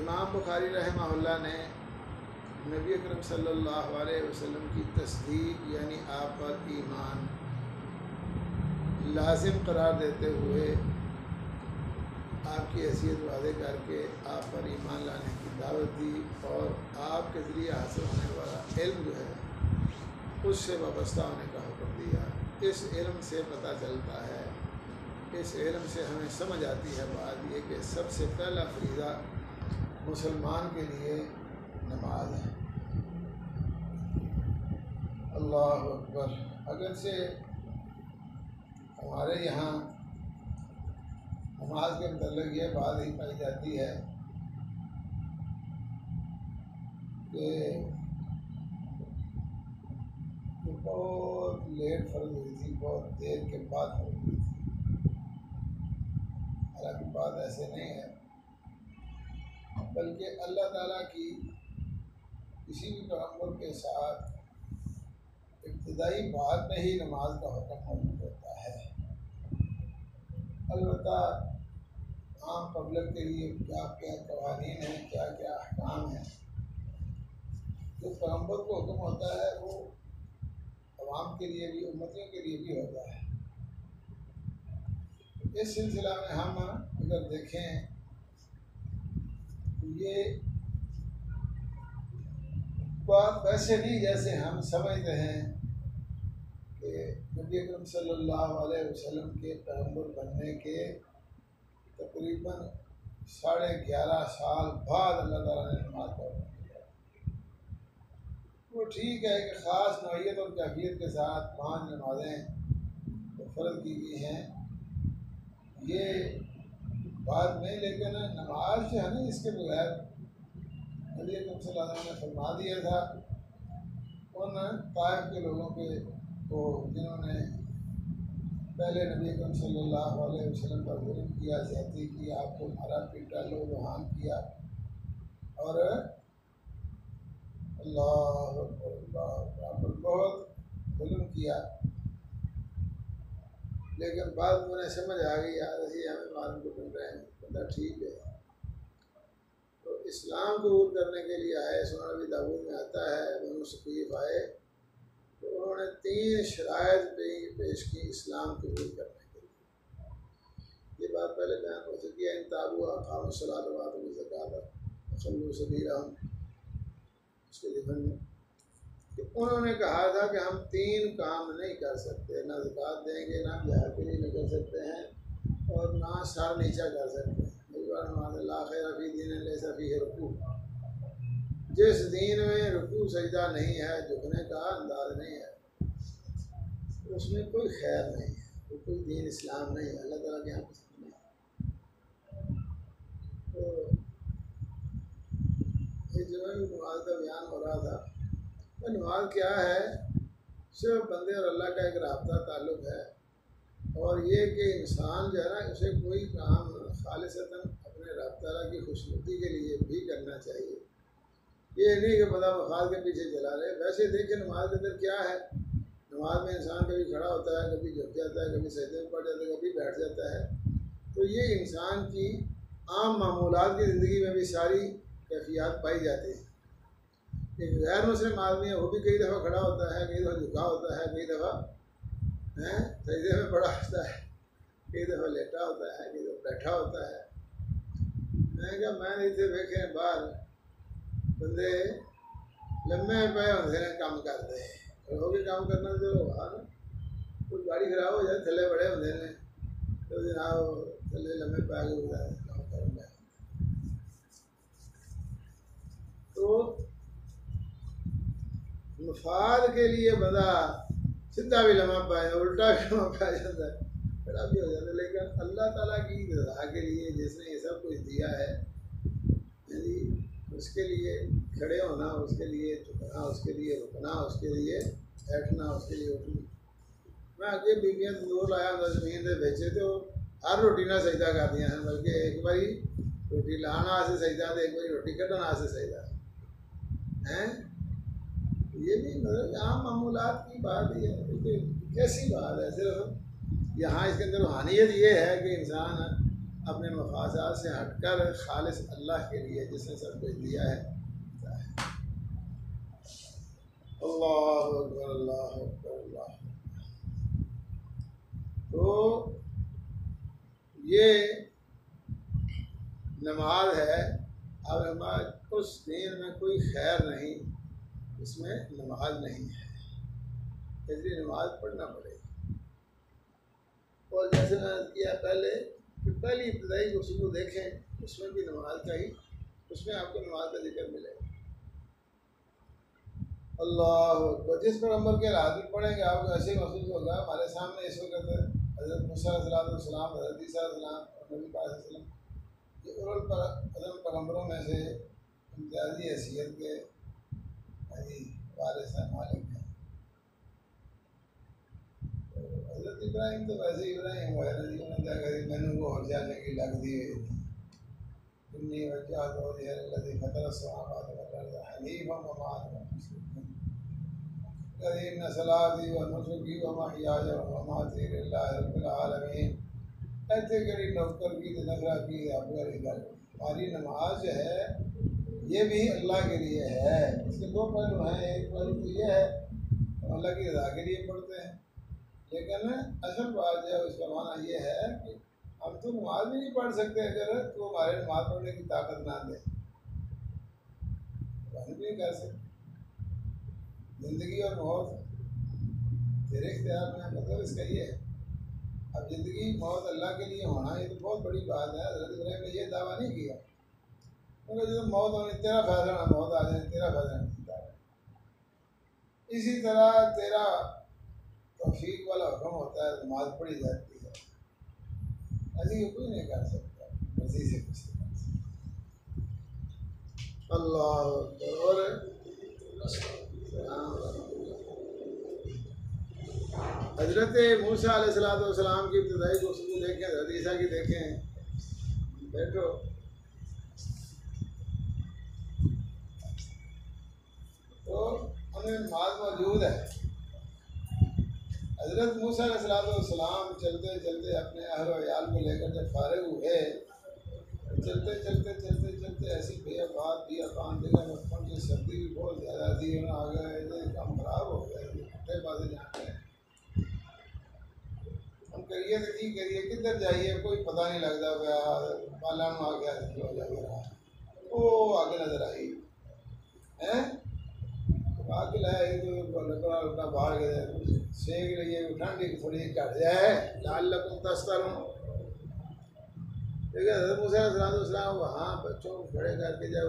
इमाम बुखारी रहमहुल्लाह ने नबी अकरम सल्लल्लाहु अलैहि वसल्लम की तस्दीक यानी आप पर ईमान लाजिम करार देते हुए आपकी हैसियत वादे करके आप पर ईमान लाने की दावत दी और आपके ज़रिए हासिल होने वाला इल्म जो है उससे वाबस्ता होने का हुक्म दिया। इस इल्म से पता चलता है, इस इल्म से हमें समझ आती है बात ये कि सबसे पहला फरीज़ा मुसलमान के लिए नमाज है। अल्लाह अकबर। अगर से हमारे यहाँ नमाज के मतलब ये बात ही पाई जाती है कि बहुत लेट फ़र्ज हुई थी, बहुत देर के बाद फ़र्ज हुई थी। हालांकि बात ऐसे नहीं है, बल्कि अल्लाह ताला की किसी भी पैगंबर के साथ इब्तिदाई बात में ही नमाज का हुक्म मौजूद होता है। अलबत्ता आम पब्लिक के लिए क्या क्या कवानीन हैं, क्या क्या अहकाम हैं, जो पैगंबर को हुक्म होता है वो अवाम के लिए भी, उम्मतियों के लिए भी होता है। इस सिलसिला में हम अगर देखें तो ये बात वैसे नहीं जैसे हम समझते हैं कि नबी अकरम सल्लल्लाहु अलैहि वसल्लम के पैगंबर बनने के तकरीबन 11.5 साल बाद अल्लाह ताला ने नमाज का हुक्म दिया। वो ठीक है कि ख़ास नौइयत और कैफियत के साथ 5 नमाजें तो फ़र्ज की गई हैं, ये बात नहीं, लेकिन नमाज जो है ना, इसके बगैर नबी अकरम सल्लल्लाहु अलैहि वसल्लम ने फरमा दिया था उन ताइफ के लोगों के को जिन्होंने पहले नबी अकरम सल्लल्लाहु अलैहि वसल्लम पर जुल्म किया, ज़्यादती की, आपको मारा पीटा, लोहान किया और अल्लाह पर बहुत जुल्म किया। लेकिन बाद में उन्हें समझ आ गई यार ऐसे हमें मालूम को मिल रहे हैं, बंदा ठीक है, तो इस्लाम कबूल करने के लिए आए। सुना भी दाऊद में आता है बनु सकीफ आए तो उन्होंने 3 शराइत पेश की इस्लाम कबूल करने के लिए। ये बात पहले बयान हो चुकी है। इन ताबू अक़ामु सलात व आतू ज़कात फ़ख़ल्लू सबीलहुम, उसके ज़िम्मन में कि उन्होंने कहा था कि हम 3 काम नहीं कर सकते, ना ज़कात देंगे, ना जिहाद के लिए निकल सकते हैं और ना सर नीचा कर सकते हैं। ला खैर फ़ी दीन लैसा फ़ीहि रुकू, जिस दीन में रुकू सजदा नहीं है, झुकने का अंदाज नहीं है, उसमें कोई खैर नहीं है, वो कोई दीन इस्लाम नहीं है, अल्लाह ताला के यहाँ पसंद नहीं है। तो इस जगह भी नमाज का बयान हो रहा था। तो नमाज क्या है? सिर्फ बंदे और अल्लाह का एक राब्ता ताल्लुक़ है, और ये कि इंसान जो है ना, उसे कोई काम खालिसतन अपने रब ताला की खुशनुदी के लिए भी करना चाहिए। ये नहीं कि बदा मफाद के पीछे चला रहे। वैसे देखिए नमाज के अंदर क्या है, नमाज में इंसान कभी खड़ा होता है, कभी झुक जाता है, कभी सजदे में पड़ जाता है, कभी बैठ जाता है। तो ये इंसान की आम मामूलात की ज़िंदगी में भी सारी कैफियत पाई जाती है। एक गैर मुस्लिम आदमी है, वो भी कई दफ़ा खड़ा होता है, कई दफ़ा झुका होता है, कई दफ़ा सजदे में पड़ा होता है, कई दफ़ा लेटा होता है, कई दफ़ा बैठा होता है। मैंने इतने देखे बाहर बंदे लम्बे पे होते हैं, काम करते हैं और हो गए काम करना जो कोई गाड़ी खराब हो जाए थले बड़े होते हैं तो जनाब थले लम्बे पे आगे काम करेंगे। तो मफाद के लिए बंदा सीधा भी लम्बा पाए, उल्टा भी लम्बा पाया जाता है, बड़ा भी हो जाता है। लेकिन अल्लाह ताला की रज़ा के लिए जिसने ये सब कुछ दिया है, उसके लिए खड़े होना, उसके लिए झुकना, उसके लिए रुकना, उसके लिए बैठना, उसके लिए उठना। मैं अगे बीबियां तंदूर लाया ज़मीन के बेचे तो हर रोटी ना सजदा कर दिया हैं, बल्कि एक बारी रोटी लाना से सजदा, तो एक बारी रोटी कटना से सजदा हैं। ये भी मतलब आम मामूलात की बात ही है, क्योंकि कैसी बात है। सिर्फ यहाँ इसके अंदर रूहानियत ये है कि इंसान अपने मफासात से हटकर खालिस अल्लाह के लिए जिसने सब कुछ दिया है। अल्लाह अकबर, अल्लाह अकबर, अल्लाह। तो ये नमाज है। अब हमारे उस दीन में कोई खैर नहीं, इसमें नमाज नहीं है, इसलिए नमाज पढ़ना पड़ेगी। और जैसे मैंने किया पहले कि पहली इब्तदाई गुफ्तगू देखें, उसमें भी नमाज का ही, उसमें आपको नमाज का जिक्र मिलेगा। अल्लाह अकबर। जिस पर अमल के हाजिर पढ़ेंगे आपको ऐसे महसूस होगा। हमारे सामने इस वक्त हज़रत मूसा अलैहिस्सलाम, हज़रत ईसा अलैहिस्सलाम और नबी पाक अलैहिस्सलाम, ये उल पैगम्बरों में से इम्तियाजी हैसियत के वारिस हैं, मालिक हैं। तो हज़रत इब्राहिम तो वैसे इब्राहिम हुआ है, उन्होंने क्या करी, मैंने वो हर्जा की लग दी हुई थी। इन्नी वजह तो फतर समावात वल अर्ज़ हनीफ़न वमा अना मिनल सलाती व नुसुकी व महयाय व ममाती लिल्लाहि रब्बिल आलमीन। ऐसे करी नौकर की तो नखरा की आपका रिजल। हमारी नमाज जो है ये भी अल्लाह के लिए है। इसके दो पहलू हैं। एक पहलू तो ये है हम अल्लाह की रज़ा के लिए पढ़ते हैं, लेकिन असल बात जो है उसका माना ये है कि हम तो नमाज भी नहीं पढ़ सकते अगर तो हमारे नमाज पढ़ने की ताकत ना दे, हम भी नहीं कर सकते। ज़िंदगी और मौत तेरे इख्तियार में, मतलब इसका ये है। अब ज़िंदगी मौत अल्लाह के लिए होना ये तो बहुत बड़ी बात है। हज़रत इब्राहिम ने ये दावा नहीं किया, क्योंकि जब मौत होनी तेरा फैसला ना, मौत आ जाए तेरा फैसला नहीं। इसी तरह तेरा तौफीक वाला हुक्म होता है, नमाज पढ़ी जाती है। ऐसी कोई नहीं कर सकता, मर्जी से कुछ नहीं कर सकता। अल्लाह और हज़रत मूसा अलैहिस्सलाम की इब्तिदाई गुफ्तगू देखें, हज़रत ईसा की देखें। बैठो। तो उनमें नमाज मौजूद है। हज़रत मूसा अलैहिस्सलाम चलते चलते अपने अहल व अयाल को लेकर जब फारिग हुए, चलते चलते चलते चलते ऐसी बेअबाद जगह में पहुँचे, सर्दी भी बहुत ज़्यादा थी। उन्हें आ गए, काम खराब हो गया, पुट्ठे पासे जाते हैं। हम करिए तो की करिए, किधर जाइए कोई पता नहीं लगता। पाला आ गया वो आगे नजर आई है, आगे लाए तो लकड़ा बाहर गए, सेक रही है, ठंडी थोड़ी घट जाए, लाल लकुम तस्करूँ। ठीक है। हज़रत मूसा अलैहिस्सलाम वहाँ बच्चों को खड़े करके जब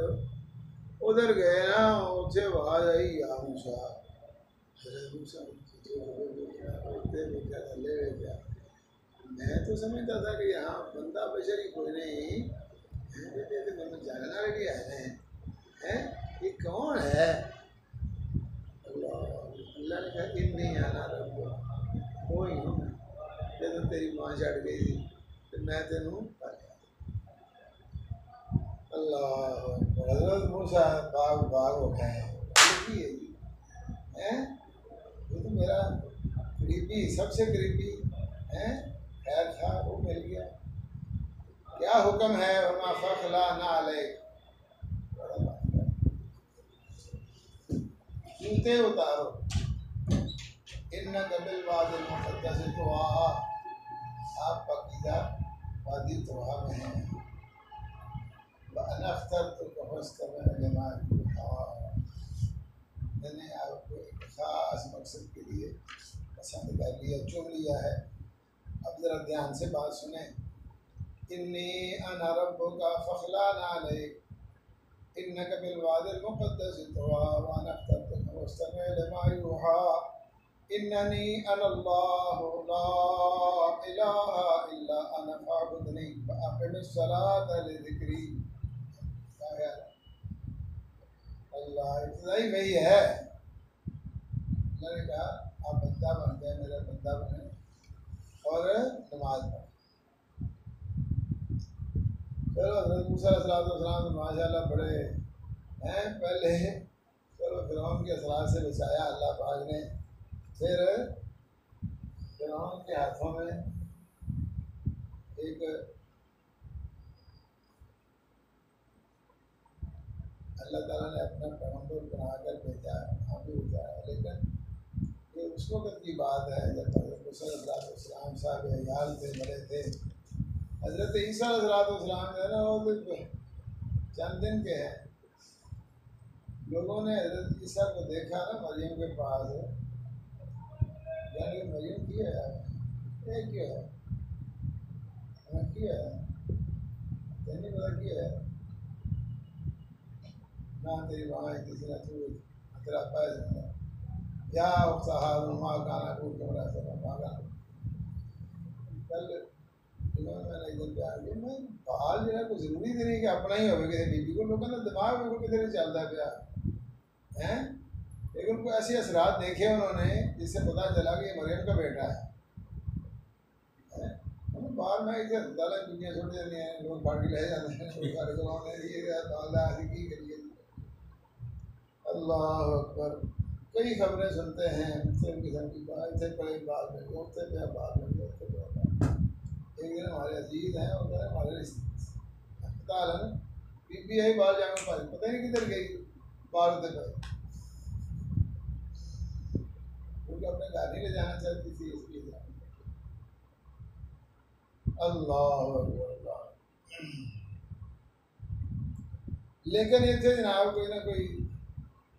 उधर गए ना, उनसे आवाज़ आई, या मूसा। हज़रत मूसा क्या, मैं तो समझता था कि यहाँ बंदा बशर ही कोई नहीं, जानना लगे आए हैं, ये कौन है? अल्लाह ने कहा इन्नी आना रब, कोई हूँ मैं। जब तेरी माँ चढ़ गई थी तो मैं तेनू पा लिया। अल्लाह हज़रत मूसा बाग हो गए हैं। वो तो मेरा करीबी, सबसे करीबी है, खैर था, वो मिल गया। क्या हुक्म है? वमा फखला ना अलैक, जूते उतारो। इन्नका बिल वादिल मुक़द्दस तुआ, आप पकीदा वादी तुआ में हैं। वअना अख्तरतुका फस्तमिअ लिमा यूहा, मैंने आपको एक खास मकसद के लिए पसंद कर लिया, चुन लिया है। अब ज़रा ध्यान से बात सुने। इन्नी अना रब्बुका फखलाना अलैक, इन्नका बिल वादिल मुक़द्दस तुआ वअना अख्तरतुका फस्तमिअ लिमा यूहा, इन्ननी अनल्लाहु ला इलाहा इल्ला अना फअब्दुनी वअक़िमिस सलाता लिज़िक्री। अल्लाह इब्तिदाई में ही है। मैंने कहा आप बंदा बन गए, मेरा बंदा बने और नमाज पढ़े। चलो हज़रत मूसा अलैहिस्सलाम तो माशाल्लाह बड़े हैं पहले, चलो फिरौन के असरार से बचाया अल्लाह पाक ने। फिर फिरौन के हाथों में एक अल्लाह ताला ने अपना पैगम्बर बनाकर भेजा, वहाँ भी बचाया। लेकिन ये उस वक़्त की बात है जब हज़रत मूसा अलैहिस्सलाम साहब अयाल थे, बड़े थे। हज़रत ईसा अलैहिस्सलाम जो है ना वो तो चंद दिन के हैं। लोगों ने हज़रत ईसा को देखा ना मरियम के पास, यानी मरियम क्यों है, ये क्यों है, क्यों है, नहीं पता क्यों है ना, तेरी वहाँ किसी ने तू तेरा पैस या सहारुमा गाना कूद कमरा से मांगा। कल मैंने एक दिन प्यार किया, मैं बाहर जो है कोई ज़रूरी तो नहीं कि अपना ही हो किसी बीबी को, लोगों ने दिमाग में किधर चलता है प्यार हैं। लेकिन उनको ऐसे असरात देखे उन्होंने जिससे पता चला कि ये मरियम का बेटा है। बाहर में इसे दाला दुनिया छोड़ देनी है, लोग पार्टी ले जाते हैं, ये करिए। अल्लाह अकबर। कई खबरें सुनते हैं मुख्तलिफ किस्म की बात, इसे बड़ी बात में होते पे बात में होते पे। एक दिन हमारे अजीज हैं और हमारे अस्पताल है, बीबी आई बाहर जाकर पाई, पता नहीं किधर गई, बाहर होते पे उनको अपने घर नहीं ले जाना चाहती थी इसलिए। अल्लाह अल्लाह। लेकिन ये थे जनाब कोई ना कोई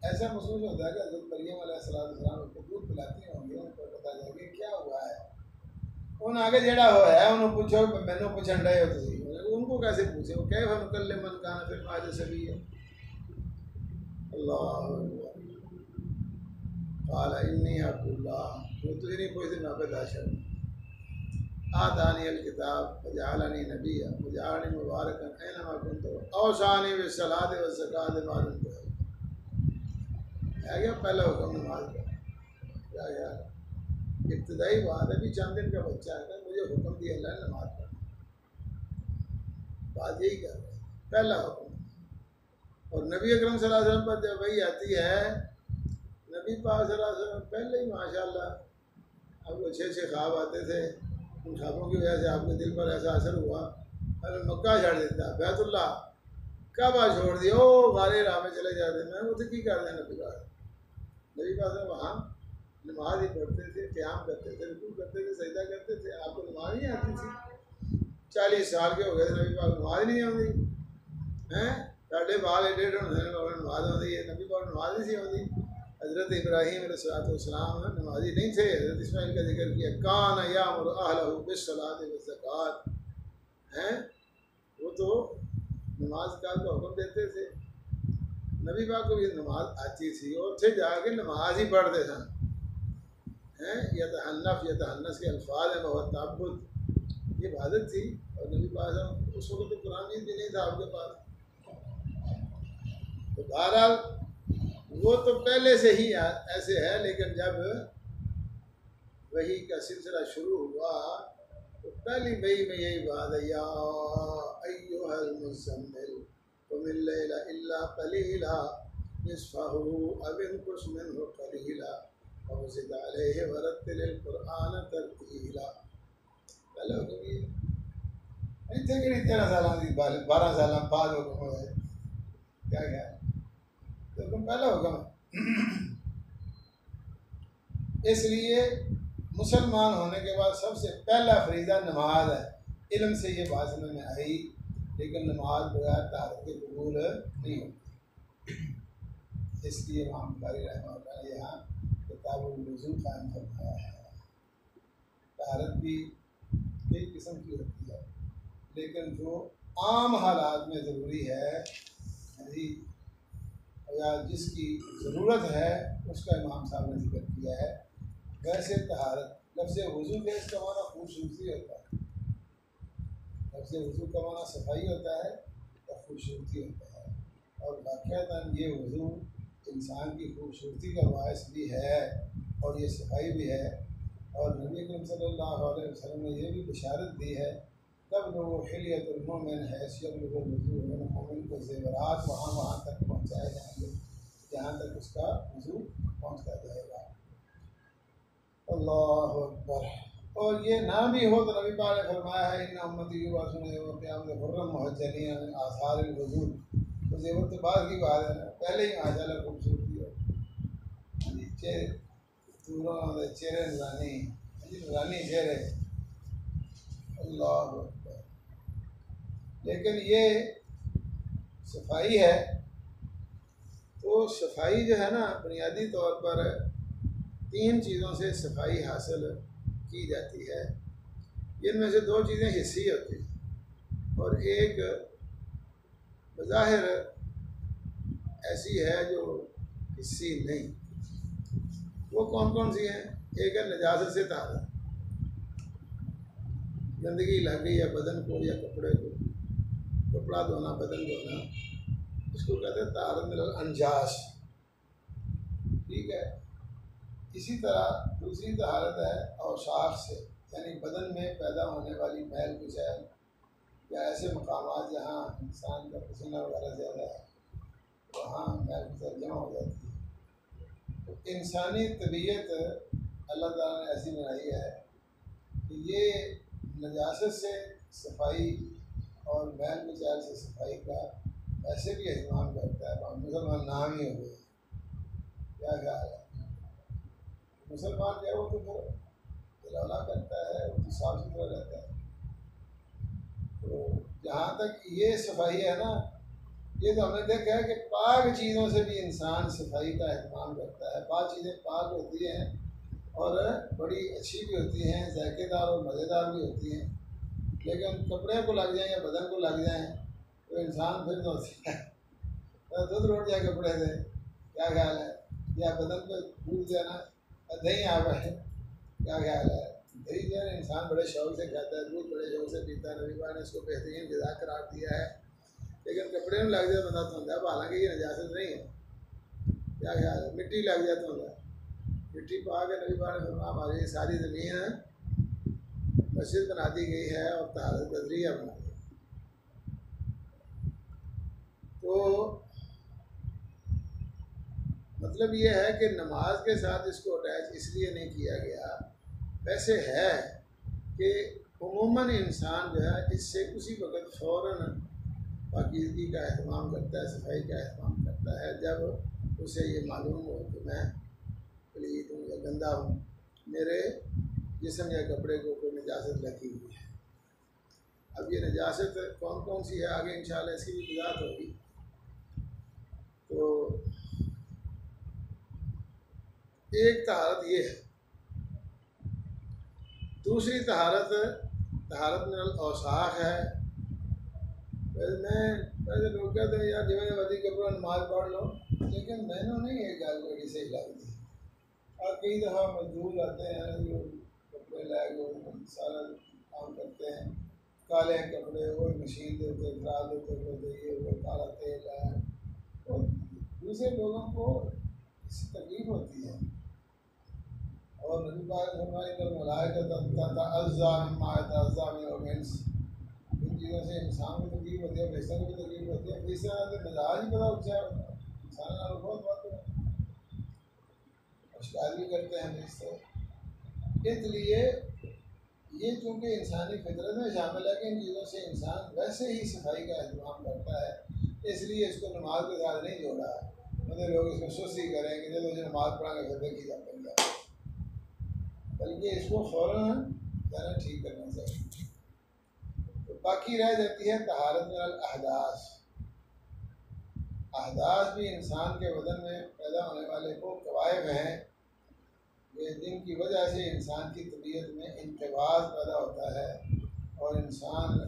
ऐसा महसूस होता है कि हज़रत मरियम अलैहिस्सलाम को दूध पिलाती होंगी, उनको पता चल गया क्या हुआ है। उन आगे जड़ा हो है उन्होंने पूछो, मैंने पूछन रहे हो तुम, उनको कैसे पूछे, वो कहे हम कल मन काना फिर आज सभी है। अल्लाह काला इन्नी अब्दुल्लाह, वो तो नहीं पूछते ना बेदाशर आदानी अल किताब वजालनी नबिया वजालनी मुबारकन ऐनमा कुन्तु औसानी बिस्सलाति वज़्ज़काति मा दुम्तु है गया पहला हुक्म नमाज का। क्या यार इब्तदाई बात है, भी चंद दिन का बच्चा है, मुझे हुक्म दिया अल्लाह ने नमाज पढ़ना, बात यही कर रहे हैं, पहला हुक्म। और नबी अकरम सल्लल्लाहु अलैहि वसल्लम पर जब वही आती है, नबी पाक सल्लल्लाहु अलैहि वसल्लम पहले ही माशाल्लाह आपको अच्छे अच्छे ख्वाब आते थे, उन ख्वाबों की वजह से आपके दिल पर ऐसा असर हुआ, अरे मक्का छोड़ देता, बैतुल्लाह काबा छोड़ दिया, ओ गारे राह में चले जाते। मैं वो तो की कर रहे नबी पाक, नबी पाक वहाँ नमाज ही पढ़ते थे, क़याम करते थे, रुकू करते थे, सजदा करते थे। आपको नमाज नहीं आती थी, 40 साल के हो गए थे, नबी पाक नमाज नहीं आती हैं, साढ़े बाल एडे नमाज आती है, नबी पाक नमाज नहीं आती। हज़रत इब्राहीम अलैहिस्सलाम नमाजी नहीं थे, हज़रत इस्माइल का जिक्र किया, कान यामुरु अहलहु बिस्सलाति वज़्ज़कात हैं, वो तो नमाज का हुक्म देते थे। नबी पाक को भी नमाज आती थी और थे जाके नमाज ही पढ़ते थे हैं। यतहन्नस के अल्फाज हैं, बहुत ताब्बुद, ये इबादत थी। और नबी पाक उस वक्त तो कुरान भी नहीं था आपके पास, तो बहरहाल वो तो पहले से ही ऐसे है। लेकिन जब वही का सिलसिला शुरू हुआ तो पहली वही में यही बात है, या अय्युहल मुज़्ज़म्मिल कुमिल लैला इल्ला क़लीला निस्फ़हु अव इंक़ुस मिन्हु क़लीला व ज़िद अलैहि वरत्तिलिल क़ुरआन तरतीला। पहले हुक्म ये इतने के 13 साल की 12 साल बाद हुक्म है, क्या क्या तो हुक्म पहला हुक्म है। इसलिए मुसलमान होने के बाद सबसे पहला फरीज़ा नमाज है। इल्म से ये बात समझ में आई, लेकिन नमाज बगैर ताहरत के कबूल नहीं होती। इसलिए इमाम बुखारी रहमतुल्लाह ने यहाँ किताबुल वुज़ू कायम फरमाया है। ताहरत भी कई किस्म की होती है, लेकिन जो आम हालात में ज़रूरी है या जिसकी ज़रूरत है उसका इमाम साहब ने जिक्र किया है। वैसे तहारत लफ्ज़ वज़ू के इसका माना खूबसूरती होता है, लफ्ज़ वज़ू का माना सफाई होता है या खूबसूरती होता है। और वाक़अतन ये वज़ू इंसान की खूबसूरती का बायस भी है और ये सफाई भी है। और नबी करीम सल्लल्लाहु अलैहि वसल्लम ने यह भी बशारत दी है तब लोग हिलियतुलमोमिन हैसियतुल मोमिन को ज़ेवरात वहाँ तक पहुँचाए जाएंगे जहाँ तक उसका वज़ू पहुँचता जाएगा। अल्लाहु अकबर। और ये ना भी हो तो नबी पाक ने फरमाया है इन उम्मती क़यामत मुहज्जलीन आसार वज़ू। तो ज़ेवर तो बाद की बात है ना, पहले ही माशाअल्लाह खूबसूरती हो नीचे दूरों चेहरे रानी चेहरे। अल्लाह अकबर। लेकिन ये सफाई है तो सफाई जो है ना बुनियादी तौर पर 3 चीज़ों से सफाई हासिल की जाती है। इनमें से 2 चीज़ें हिस्सी होती हैं और एक बज़ाहिर ऐसी है जो हिस्सी नहीं। वो कौन कौन सी हैं? एक है नजासत से ताहरत, गंदगी लग गई है बदन को या कपड़े को, कपड़ा धोना बदन धोना, इसको कहते हैं ताहरत मिनल अंजास। ठीक है। इसी तरह दूसरी तहारत है औसाख से, यानी बदन में पैदा होने वाली मैल कुचैल या ऐसे मकामात जहाँ इंसान का पसीना वगैरह ज़्यादा है वहाँ मैल कुचैल जमा हो जाती है। तो इंसानी तबीयत अल्लाह ताला ने ऐसी बनाई है कि ये नजासत से सफाई और मैल कुचैल से सफाई का वैसे भी एहतमाम करता है। मुसलमान नाम ही हो गए, क्या ख्याल है? मुसलमान जो है वो तो फिर दिलौला करता है, वो तो साफ सुथरा रहता है। तो जहाँ तक ये सफाई है ना, ये तो हमने देखा है कि पाक चीज़ों से भी इंसान सफाई का एहतमाम करता है। पाक चीज़ें पाक होती हैं और बड़ी अच्छी भी होती हैं, जायकेदार और मज़ेदार भी होती हैं, लेकिन कपड़े को लग जाएँ या बदन को लग जाएँ तो इंसान फिर तो होती है दूध रोट जाए कपड़े से, क्या ख्याल है? या बदन पर दूध जाना दही आ गए, क्या ख्याल है? दही जो है इंसान बड़े शौक से खाता है, दूध बड़े शौक से पीता है। नबी पाक ने इसको बेहतरीन ग़िज़ा करार दिया है। लेकिन कपड़े में लग जाए बंदा तो होता है, हालांकि ये नजासत नहीं है, क्या ख्याल है? मिट्टी लग जाए तो होता है, मिट्टी पा के नबी पाक ने फरमाया हमारी सारी ज़मीन मस्जिद बना दी गई है और तहारत का ज़रिया बना दिया। तो मतलब ये है कि नमाज के साथ इसको अटैच इसलिए नहीं किया गया। वैसे है कि उमूमन इंसान जो है इससे उसी वक्त फ़ौरन पाकीज़गी का एहतमाम करता है, सफाई का एहतमाम करता है जब उसे ये मालूम हो कि मैं पलीद हूँ या गंदा हूँ, मेरे जिस्म या कपड़े को कोई नजासत लगी हुई है। अब ये नजासत कौन कौन सी है आगे इंशाल्लाह इसकी भी वज़ाहत होगी। तो एक तहारत ये है, दूसरी तहारत मिनल औसाख है। पहले लोग कहते हैं यार जिम्मे वधी कपड़ा नमाज पढ़ लो, लेकिन मैंने नहीं ये गल बड़ी सही लगती। और कई दफ़ा मजदूर आते हैं जो कपड़े लाए गए सारा काम करते हैं, काले कपड़े वो मशीन देते खराब देते ये वो काला तेल है, और दूसरे लोगों को इससे तकलीफ होती है। और नबी पाक ने फरमाया कि इन चीज़ों से इंसान को तकलीफ होती है, फरिश्तों को भी तकलीफ होती है। फरिश्ता तो मिजाज ही बड़ा ऊँचा होता है, इंसान बहुत बात है और शिकार भी करते हैं फरिश्ते। इसलिए ये चूँकि इंसानी फितरत में शामिल है कि इन चीज़ों से इंसान वैसे ही सफाई का एहतमाम करता है, इसलिए इसको नमाज के साथ नहीं जोड़ा है। मतलब लोग इसमें सुस्ती करेंगे जब मुझे नमाज पढ़ाएंगे फिर देखी जा बन जाए, बल्कि इसको फ़ौरन ज़रा ठीक करना चाहिए। तो बाकी रह जाती है तहारत मिनल अहदास। अहदास भी इंसान के बदन में पैदा होने वाले वो कवायब हैं जिनकी वजह से इंसान की तबीयत में इंतबास पैदा होता है, और इंसान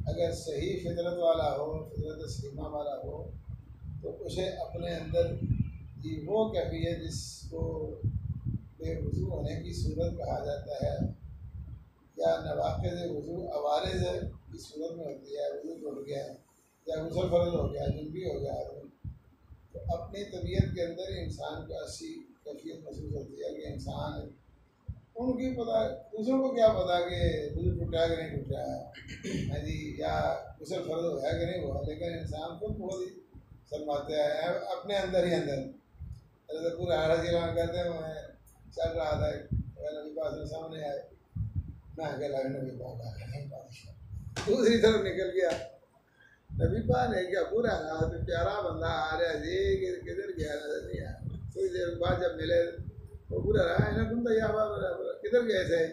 अगर सही फितरत वाला हो, फितरत सलीमा वाला हो, तो उसे अपने अंदर की वो कैफियत जिसको बेवज़ू होने की सूरत कहा जाता है या नवाक़िज़ वज़ू अवारिज़ की सूरत में होती है, वज़ू टूट गया या गुस्ल फ़र्ज़ हो गया, जुनबी हो गया आदमी, तो अपनी तबीयत के अंदर इंसान को ऐसी कैफियत महसूस होती है कि इंसान उनकी पता, दूसरों को क्या पता कि वजू टूटा कि नहीं टूटा है जी, या गुस्ल फर्ज है कि नहीं हुआ, लेकिन इंसान खुद बहुत ही शर्माते हैं अपने अंदर ही अंदर। तो पूरा हारा कहते हैं मैं चल रहा था, नबी पास में सामने आए, मैं अकेला नबी पाक आ गया, दूसरी तरफ निकल गया, नबी पाक ने क्या पूरा हाथ प्यारा बंदा आ रहा जी, किधर गया नजर नहीं आया। थोड़ी देर बाद जब मिले वो पूरा रहा है ना, तुम तो यहाँ किधर गए थे,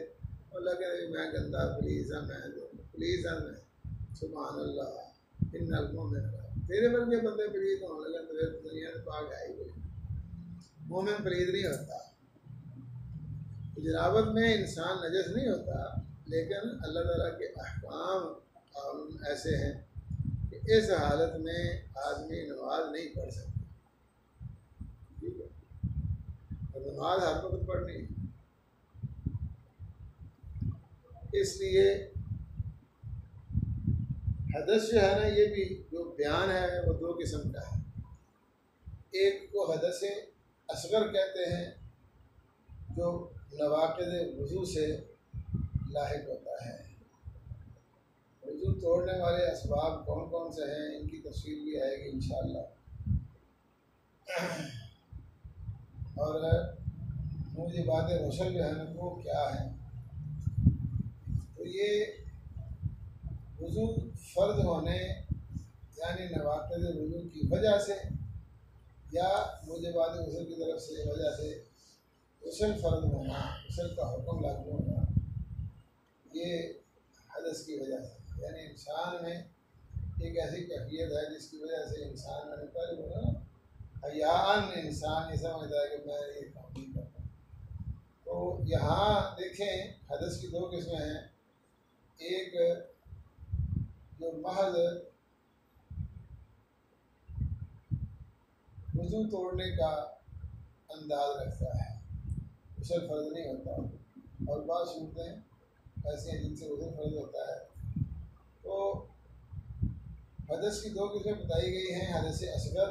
और लगे मैं गंदा पुलिस मैं सुभान अल्लाह इन्नल मोमिन, तेरे वर्गे बंदे प्लीज होने लगे तो फिर दुनिया में पाक आई कोई मोमिन प्लीज नहीं होता। जनाबत में इंसान नजस नहीं होता, लेकिन अल्लाह ताला के अहकाम ऐसे हैं कि इस हालत में आदमी नमाज नहीं पढ़ सकता, ठीक है, और नमाज हर वक्त पढ़नी। इसलिए हदस जो है ना, ये भी जो बयान है वो दो किस्म का है। एक को हदस असगर कहते हैं, जो नवाक़िद वज़ू से लाहिक होता है। वज़ू तोड़ने वाले असबाब कौन कौन से हैं, इनकी तफसील भी आएगी इंशाअल्लाह। और मुझे बात गुस्ल जो है ना वो क्या है, तो ये वज़ू फ़र्ज होने यानी नवाक़िद वज़ू की वजह से या मुझे बात गुस्ल की तरफ से वजह से गुस्ल फ़र्ज होना, गुस्ल का हुक्म लागू होना, ये हदस की वजह से, यानी इंसान में एक ऐसी कैफियत है जिसकी वजह से इंसान, मैंने पहले बोला ना, हयान इंसान ये समझता है कि मैं ये काम नहीं करता। तो यहाँ देखें हदस की दो किस्में हैं। एक जो महज वज़ू तोड़ने का अंदाज रखता है, गुस्ल फ़र्ज नहीं होता, और बात सूरतें ऐसी हैं जिनसे गुस्ल फ़र्ज होता है। तो हदस की दो किस्में बताई गई हैं। हदस असगर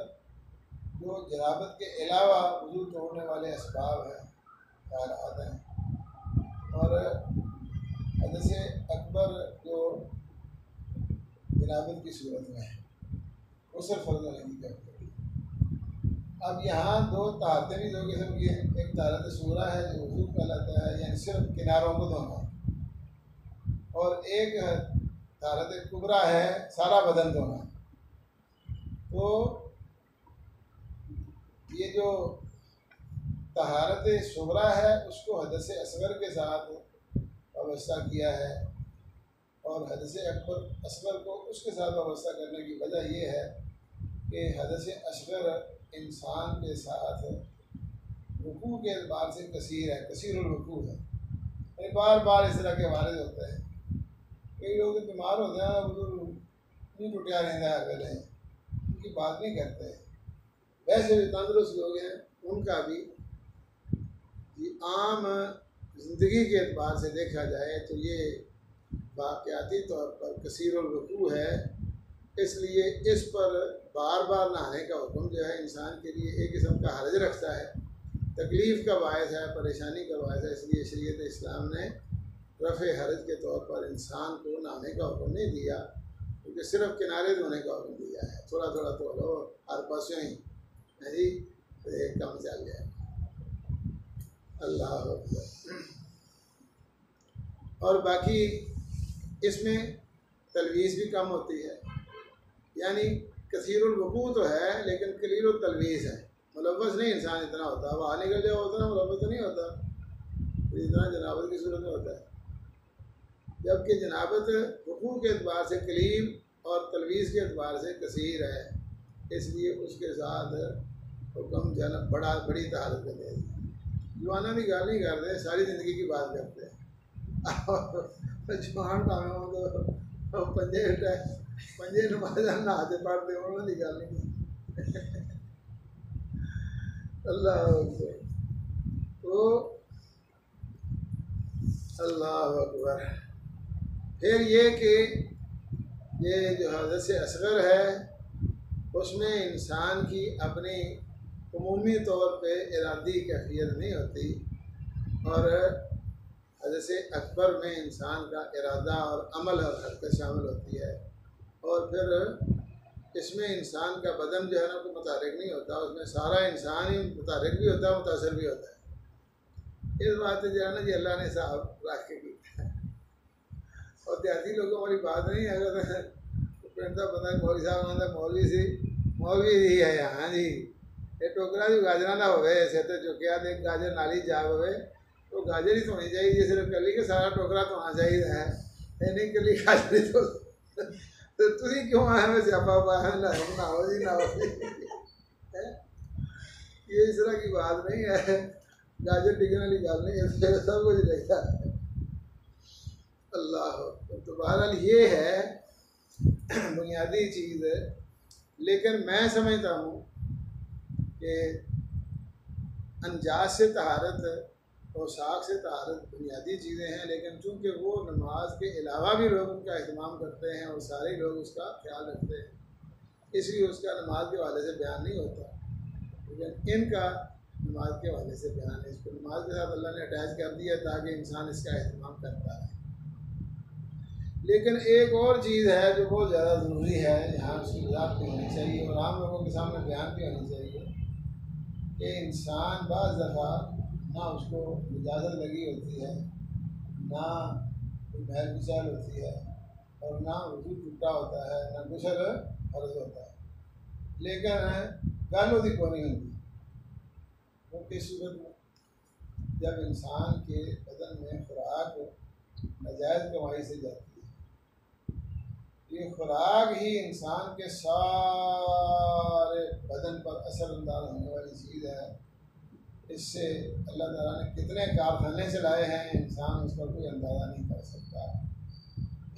जो जनाबत के अलावा वज़ू तोड़ने वाले असबाब हैं, हालात हैं, और हदस अकबर जो जनाबत की सूरत में है, गुस्ल फ़र्ज होने की जरूरत है। अब यहाँ दो तारतें भी दो किस्म की हैं। एक तारत सूरा है जो वज़ू कहलाता है, यानी सिर्फ किनारों को धोना, और एक तारत कुबरा है सारा बदन धोना। तो ये जो तहारत सुगरा है उसको हदस असगर के साथ वाबस्ता किया है, और हदस अकबर असगर को उसके साथ वाबस्ता करने की वजह ये है कि हदस असगर इंसान के साथ रुकू के एतबार से कसीर है, कसीरुल है, यानी बार बार इस तरह के वारिद होते हैं। कई लोग बीमार होते हैं, नहीं टूटिया रहता है, पहले उनकी बात नहीं करते। वैसे जो तंदुरुस्त लोग हैं उनका भी आम ज़िंदगी के एतबार से देखा जाए तो ये वाक़याती तौर पर कसीरुल है। इसलिए इस पर बार बार नहाने का हुक्म जो है इंसान के लिए एक किस्म का हर्ज रखता है, तकलीफ़ का बायस है, परेशानी का बायस है। इसलिए शरीयत इस्लाम ने रफ़े हर्ज के तौर पर इंसान को नहाने का हुक्म नहीं दिया, क्योंकि सिर्फ किनारे धोने का हुक्म दिया है। थोड़ा थोड़ा तो लो हर पासों ही नहीं तो एक काम चल जाए। अल्लाह अकबर। और बाकी इसमें तलवीज़ भी कम होती है, यानी कसीरुल वक़ू तो है लेकिन कलीलुल तलवीज़ है। मुलव्वस नहीं इंसान इतना होता, वहाँ निकल जाओ उतना मुलव्वस तो नहीं होता जितना जनाबत की सूरत में होता है। जबकि जनाबत वक़ू के एतबार से कलील और तलवीज़ के एतबार से कसीर है, इसलिए उसके साथ हुक्म जन बड़ी तहारत कर दे। जवाना की गल नहीं करते, सारी ज़िंदगी की बात करते हैं। जवान भावें हो तो पंजे नमाज़ां नहाते पढ़ते उन्होंने गल नहीं। अल्लाह अकबर। तो अल्लाह अकबर। फिर ये कि ये जो हदस असगर है उसमें इंसान की अपनी उमूमी तौर पे इरादी कैफियत नहीं होती, और हदस अकबर में इंसान का इरादा और अमल और हरकत शामिल होती है, और फिर इसमें इंसान का बदन जो है ना को मुतारिक नहीं होता, उसमें सारा इंसान ही मुतारिक भी होता है, मुतासर भी होता है। इस बात जो है ना जी अल्लाह ने साहब रख के की है। और देहाती लोगों वाली बात नहीं है। अगर पिंड का बंदा मौलवी साहब आंदा मौलवी ही है यहाँ जी, ये टोकरा भी गाजर ना हो सिर ते चुकया तो गाजर नाली जा हो तो गाजर ही धोनी चाहिए, सिर्फ कली के सारा टोकरा धोना चाहिए है, ये नहीं कली गाजर ही धो। तो तुम क्यों आए में स्यापा पाया ना हो जी ना हो जी। ये इस तरह की बात नहीं है, गाजर टिकने वाली गल नहीं है, सब कुछ लिखा है। अल्लाह तो बहरहाल ये है बुनियादी चीज़ है। लेकिन मैं समझता हूँ कि अंजाज से तहारत और साख से तहारत बुनियादी चीज़ें हैं, लेकिन चूँकि वो नमाज के अलावा भी लोग उनका अहतमाम करते हैं और सारे लोग उसका ख्याल रखते हैं, इसलिए उसका नमाज के हवाले से बयान नहीं होता। लेकिन इनका नमाज के हवाले से बयान है, इसको नमाज के साथ अल्लाह ने अटैच कर दिया ताकि इंसान इसका अहतमाम करता है। लेकिन एक और चीज़ है जो बहुत ज़्यादा ज़रूरी है, यहाँ उसकी वजाहत भी होनी चाहिए और आम लोगों के सामने बयान भी होनी चाहिए कि इंसान बाज़ दफ़ा ना उसको इजाज़त लगी होती है, ना कोई महल गुसल होती है, और ना वजू टूटा होता है, ना गुसल फर्ज होता है, लेकिन गल उसकी कोई नहीं होती। वो किस सूरत में, जब इंसान के बदन में खुराक नाजायज़ कमाई से जाती है। ये खुराक ही इंसान के सारे बदन पर असरअंदाज होने वाली चीज़ है। इससे अल्लाह ताला ने कितने कारखाने चलाए हैं, इंसान उसका कोई अंदाज़ा नहीं कर सकता।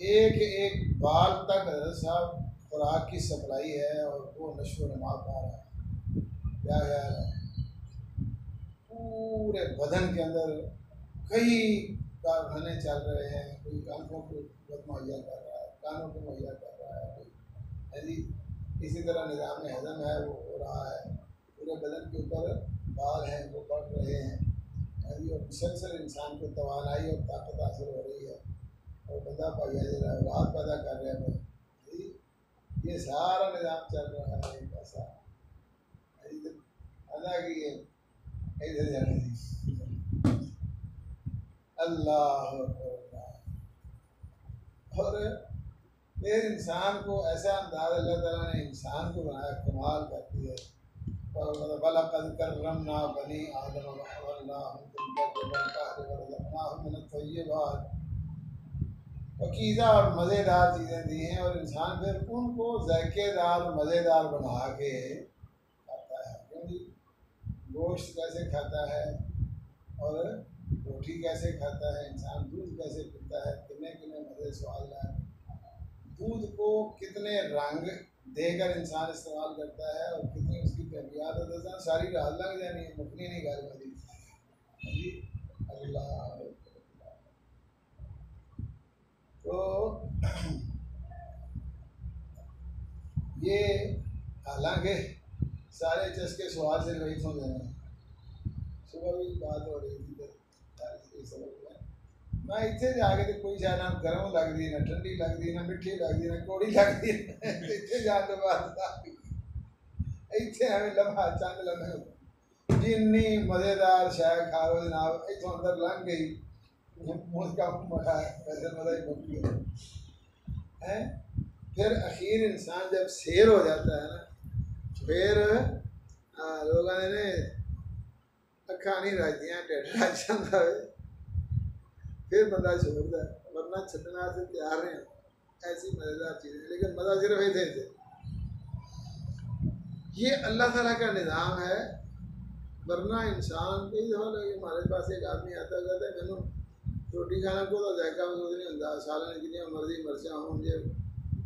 एक एक बाल तक साहब खुराक की सप्लाई है और वो नशो नमा पा रहा है। क्या ख्याल है? पूरे बदन के अंदर कई कारखाने चल रहे हैं, कोई आँखों को मुहैया कर रहा है, कानों को मुहैया कर रहा है, कोई इसी तरह निज़ाम हज़म है वो हो रहा है, पूरे बदन के ऊपर बाल हैं वो बढ़ रहे हैं, और मुसलसल इंसान को तवानाई और ताकत हासिल हो रही है और बंदा पाया जा रहा है, औलाद पैदा कर रहे हैं। ये सारा निज़ाम चल रहा है एक ऐसा अदा कि ये इधर जाने अल्लाह। और फिर इंसान को ऐसा अंदाज अल्लाह ताला ने इंसान को बनाया, कमाल करती है। वलक़द कर्रमना बनी आदम वहमलनाहुम फिल बर्रि वल बहरि वरज़क़नाहुम मिनत तय्यिबात, पकीज़ा और मज़ेदार चीज़ें दी हैं, और इंसान फिर उनको ज़ायकेदार और मज़ेदार बना के खाता है। क्योंकि गोश्त कैसे खाता है और रोटी कैसे खाता है, इंसान दूध कैसे पीता है, कितने कितने मज़े सवाल है। दूध को कितने रंग देकर इंसान इस्तेमाल करता है और कितनी उसकी कैफियत है, सारी रात लग जानी है, मुकनी नहीं गाल वाली। अल्लाह तो ये हालांकि सारे चस्के सवाल से रही हो गए। सुबह भी बात हो रही थी मैं इतने जाके तो कोई शायद ना गर्म लगती ना ठंडी लगती ना मिठी लगती ना कौड़ी लगती इतने जाने बाद इतने हमें लम्हा चंद लम्हे जिन्नी मज़ेदार शायद खाओ जनाब इतों अंदर लंघ गई मुझका मजा वैसे मजा ही मुक्की है। फिर आखिर इंसान जब शेर हो जाता है ना, फिर लोगों ने अखा नहीं रखदियाँ ढिड रख जाता है, फिर बंदा छोड़ता है, वरना छटना से तैयार नहीं होता। ऐसी मज़ेदार चीज़ें, लेकिन मज़ा सिर्फ ऐसे थे। ये अल्लाह ताला का निज़ाम है, वरना इंसान कई दफ़ा लगे हमारे पास एक आदमी आता कहता है मैंने रोटी खाना को तो जायका महसूस नहीं होता, सालन जितनी मर्जी मर्चा हों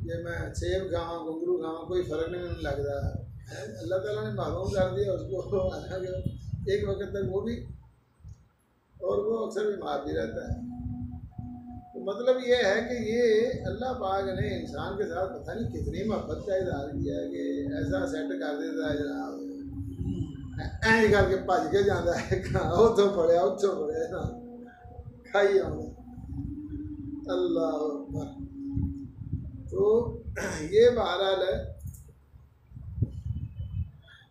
जे मैं सेब खावा घुंगरू खावा कोई फ़र्क नहीं लगता है। अल्लाह ताला ने मालूम कर दिया उसको, एक वक्त तक वो भी, और वो अक्सर बीमार भी रहता है। तो मतलब ये है कि ये अल्लाह पाक ने इंसान के साथ पता नहीं कितनी मोहब्बत का इजहार किया है कि ऐसा सेट कर देता है जनाब, ऐ करके भज के जाता है, उतों पड़िया उतों पड़िया ना खाइए अल्लाह अकबर। तो ये बहरहाल है,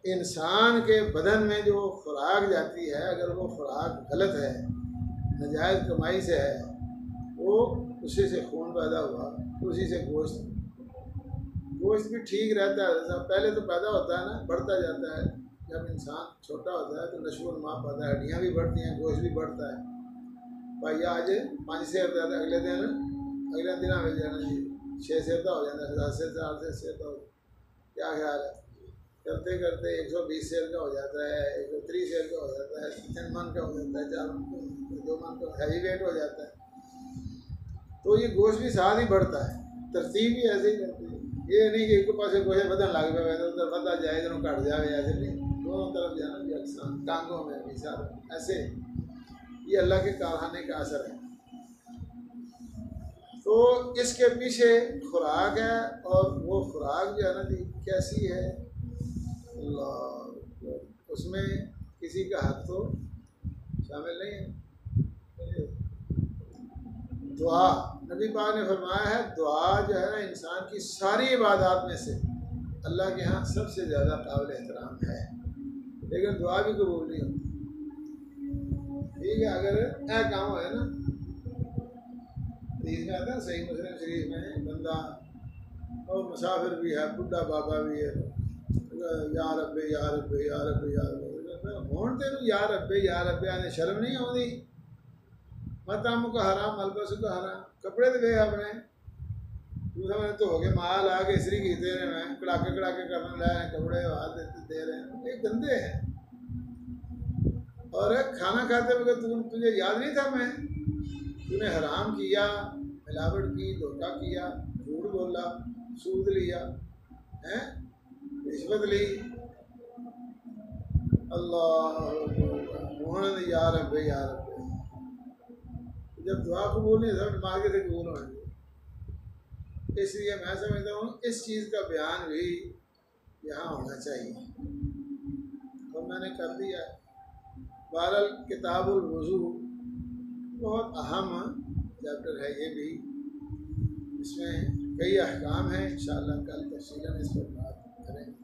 इंसान के बदन में जो खुराक जाती है, अगर वो खुराक गलत है, नाजायज़ कमाई से है, वो उसी से खून पैदा हुआ, उसी से गोश्त भी ठीक रहता है। पहले तो पैदा होता है ना, बढ़ता जाता है। जब इंसान छोटा होता है तो नशो नुमा पाता है, हड्डियाँ भी बढ़ती हैं, गोश्त भी बढ़ता है। भाई आज 5 सेर था, अगले दिन मिल जाना जी 6 सेर का हो जाता है, 7 सेर का 8 सेर का हो जाता है। क्या ख्याल है? करते करते 120 सेर का हो जाता है, 130 सेर का हो जाता है, 3 मन का हो जाता है, 4 मन का, 2 मन का, हैवी वेट हो जाता है। तो ये गोश्त भी साथ ही बढ़ता है, तरतीब भी ऐसे ही करती है। ये नहीं कि एक पास गोश्त बदन लग पे उधर बढ़ता जाए, इधरों कट जाए, ऐसे नहीं, दोनों तरफ जाना भी अक्सर टांगों में भी सारा ऐसे। ये अल्लाह के कारखाने का असर है। तो इसके पीछे खुराक है, और वो खुराक जो है ना जी कैसी है, अल्लाह, उसमें किसी का हक तो शामिल नहीं है। दुआ, नबी पाक ने फरमाया है, दुआ जो है ना इंसान की सारी इबादत में से अल्लाह के यहाँ सबसे ज़्यादा काबिल एहतराम है, लेकिन दुआ भी कबूल नहीं होती। ठीक है, अगर ऐ काम है ना, हदीस में आता है सही मुस्लिम शरीफ में, बंदा और मुसाफिर भी है, बुढ़ा बाबा भी है, या रब्बे या रब्बे या रब्बे या रब्बे होण तेनू या रब्बे आने शर्म नहीं आती? मतम को हराम, मलबस को हराम, कपड़े तो वे अपने तू समझ तो हो गए माल आ के इसरी कीते ने, मैं कड़ाके करने लाए हैं, कपड़े हाथ दे रहे हैं, ये गंदे हैं। और खाना खाते वक्त तुझे याद नहीं था मैं, तूने हराम किया, मिलावट की, धोखा किया, झूठ बोला, सूद लिया है, रिश्वत ली, अल्लाह या रब्बे या रब्बे। जब दुआ कबूल नहीं, सब मार्गे से कबूल होंगे। इसलिए मैं समझता हूँ इस चीज़ का बयान भी यहाँ होना चाहिए, तो मैंने कर दिया। बहरहाल किताबुल वज़ू बहुत अहम चैप्टर है ये भी, इसमें कई अहकाम हैं, इंशाअल्लाह कल तफसीलन इस पर बात करेंगे।